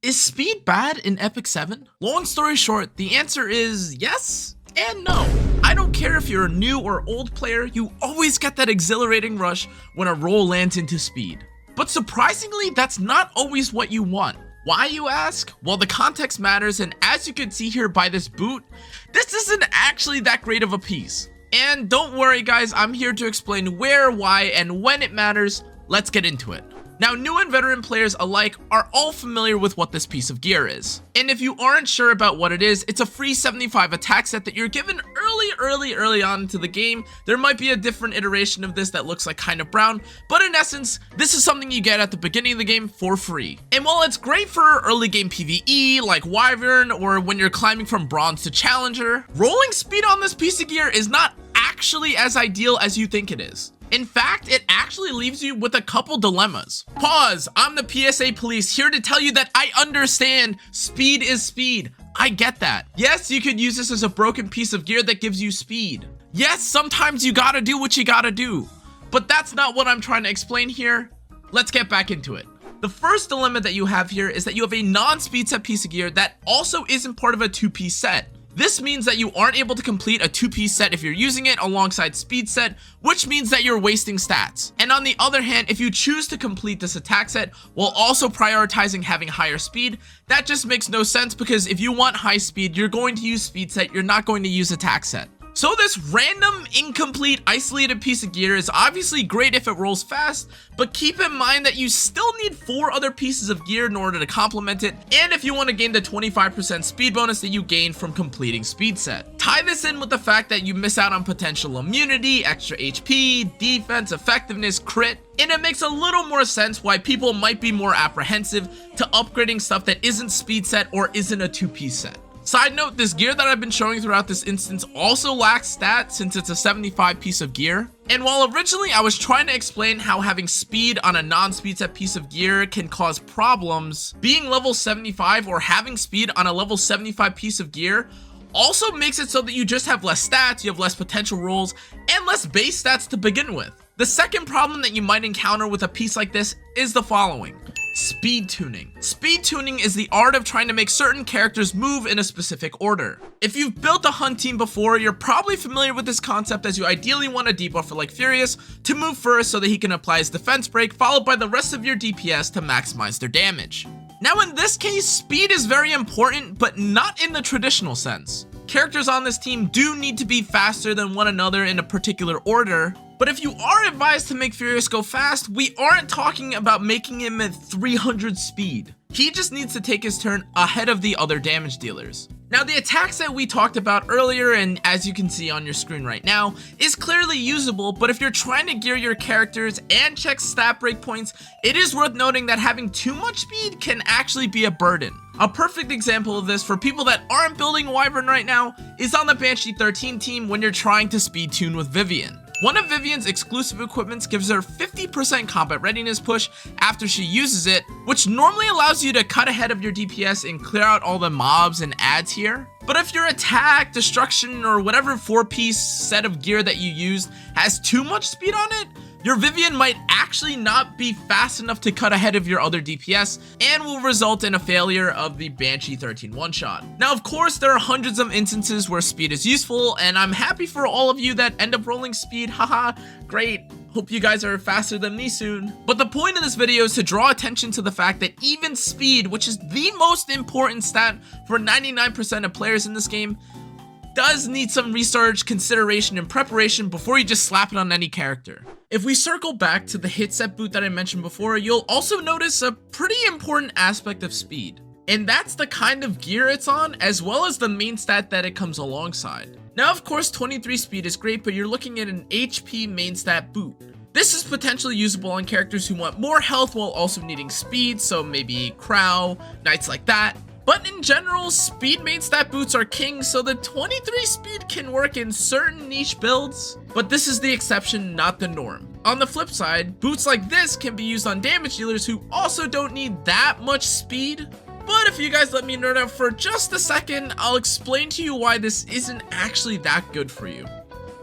Is speed bad in EpicSeven? Long story short, the answer is yes and no. I don't care if you're a new or old player, you always get that exhilarating rush when a roll lands into speed. But surprisingly, that's not always what you want. Why, you ask? Well, the context matters, and as you can see here by this boot, this isn't actually that great of a piece. And don't worry guys, I'm here to explain where, why, and when it matters. Let's get into it. Now, new and veteran players alike are all familiar with what this piece of gear is. And if you aren't sure about what it is, it's a free 75 attack set that you're given early on into the game. There might be a different iteration of this that looks like kind of brown, but in essence, this is something you get at the beginning of the game for free. And while it's great for early game PvE, like Wyvern, or when you're climbing from bronze to challenger, rolling speed on this piece of gear is not actually as ideal as you think it is. In fact, it actually leaves you with a couple dilemmas. Pause, I'm the PSA police here to tell you that I understand speed is speed. I get that. Yes, you could use this as a broken piece of gear that gives you speed. Yes, sometimes you gotta do what you gotta do. But that's not what I'm trying to explain here. Let's get back into it. The first dilemma that you have here is that you have a non-speed set piece of gear that also isn't part of a two-piece set. This means that you aren't able to complete a two-piece set if you're using it alongside speed set, which means that you're wasting stats. And on the other hand, if you choose to complete this attack set while also prioritizing having higher speed, that just makes no sense, because if you want high speed, you're going to use speed set, you're not going to use attack set. So this random, incomplete, isolated piece of gear is obviously great if it rolls fast, but keep in mind that you still need 4 other pieces of gear in order to complement it, and if you want to gain the 25% speed bonus that you gain from completing speed set. Tie this in with the fact that you miss out on potential immunity, extra HP, defense, effectiveness, crit, and it makes a little more sense why people might be more apprehensive to upgrading stuff that isn't speed set or isn't a 2-piece set. Side note, this gear that I've been showing throughout this instance also lacks stats since it's a 75 piece of gear. And while originally I was trying to explain how having speed on a non-speed set piece of gear can cause problems, being level 75 or having speed on a level 75 piece of gear also makes it so that you just have less stats, you have less potential rolls, and less base stats to begin with. The second problem that you might encounter with a piece like this is the following. Speed tuning. Speed tuning is the art of trying to make certain characters move in a specific order. If you've built a hunt team before, you're probably familiar with this concept, as you ideally want a debuffer like Furious to move first so that he can apply his defense break, followed by the rest of your DPS to maximize their damage. Now in this case, speed is very important, but not in the traditional sense. Characters on this team do need to be faster than one another in a particular order, but if you are advised to make Furious go fast, we aren't talking about making him at 300 speed. He just needs to take his turn ahead of the other damage dealers. Now, the attack set we talked about earlier, and as you can see on your screen right now, is clearly usable, but if you're trying to gear your characters and check stat breakpoints, it is worth noting that having too much speed can actually be a burden. A perfect example of this for people that aren't building Wyvern right now is on the Banshee 13 team when you're trying to speed tune with Vivian. One of Vivian's exclusive equipments gives her 50% combat readiness push after she uses it, which normally allows you to cut ahead of your DPS and clear out all the mobs and adds here. But if your attack, destruction, or whatever 4-piece set of gear that you used has too much speed on it, your Vivian might actually not be fast enough to cut ahead of your other DPS and will result in a failure of the Banshee 13 one-shot. Now, of course, there are hundreds of instances where speed is useful, and I'm happy for all of you that end up rolling speed. Haha, great. Hope you guys are faster than me soon. But the point of this video is to draw attention to the fact that even speed, which is the most important stat for 99% of players in this game, does need some research, consideration, and preparation before you just slap it on any character. If we circle back to the hit set boot that I mentioned before, you'll also notice a pretty important aspect of speed. And that's the kind of gear it's on, as well as the main stat that it comes alongside. Now, of course, 23 speed is great, but you're looking at an HP main stat boot. This is potentially usable on characters who want more health while also needing speed, so maybe Crow, knights like that. But in general, speed main stat boots are king, so the 23 speed can work in certain niche builds, but this is the exception, not the norm. On the flip side, boots like this can be used on damage dealers who also don't need that much speed. But if you guys let me nerd out for just a second, I'll explain to you why this isn't actually that good for you.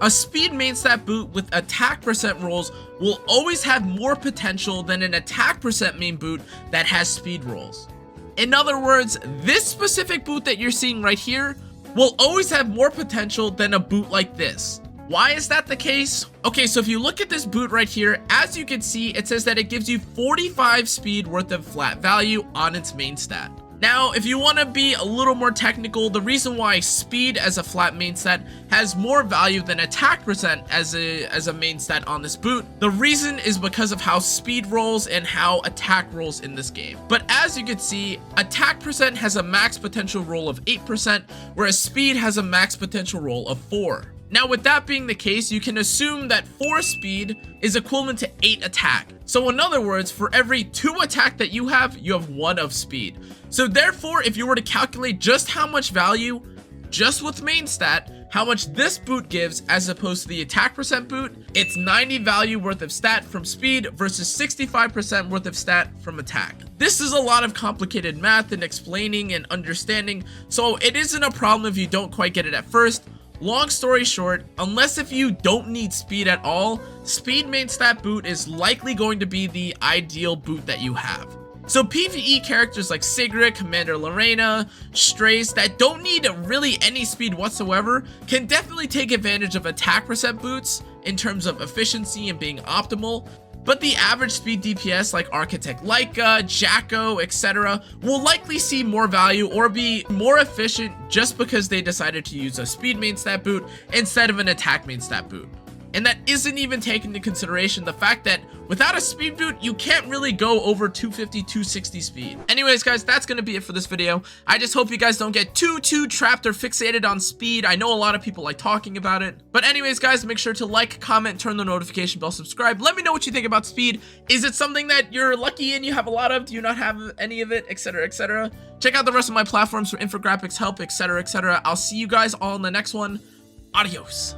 A speed main stat boot with attack percent rolls will always have more potential than an attack percent main boot that has speed rolls. In other words, this specific boot that you're seeing right here will always have more potential than a boot like this. Why is that the case? Okay, so if you look at this boot right here, as you can see, it says that it gives you 45 speed worth of flat value on its main stat. Now, if you want to be a little more technical, the reason why speed as a flat main stat has more value than attack percent as a main stat on this boot, the reason is because of how speed rolls and how attack rolls in this game. But as you can see, attack percent has a max potential roll of 8%, whereas speed has a max potential roll of 4%. Now, with that being the case, you can assume that 4 speed is equivalent to 8 attack. So in other words, for every 2 attack that you have 1 of speed. So therefore, if you were to calculate just how much value, just with main stat, how much this boot gives as opposed to the attack percent boot, it's 90 value worth of stat from speed versus 65% worth of stat from attack. This is a lot of complicated math and explaining and understanding, so it isn't a problem if you don't quite get it at first. Long story short, unless if you don't need speed at all, speed main stat boot is likely going to be the ideal boot that you have. So PvE characters like Sigrid, Commander Lorena, Strays that don't need really any speed whatsoever can definitely take advantage of attack percent boots in terms of efficiency and being optimal. But the average speed DPS like Architect Leica, Jacko, etc. will likely see more value or be more efficient just because they decided to use a speed main stat boot instead of an attack main stat boot. And that isn't even taking into consideration the fact that without a speed boot, you can't really go over 250, 260 speed. Anyways, guys, that's going to be it for this video. I just hope you guys don't get too trapped or fixated on speed. I know a lot of people like talking about it. But anyways, guys, make sure to like, comment, turn the notification bell, subscribe. Let me know what you think about speed. Is it something that you're lucky and you have a lot of? Do you not have any of it, etc., etc.? Check out the rest of my platforms for infographics, help, etc., etc. I'll see you guys all in the next one. Adios.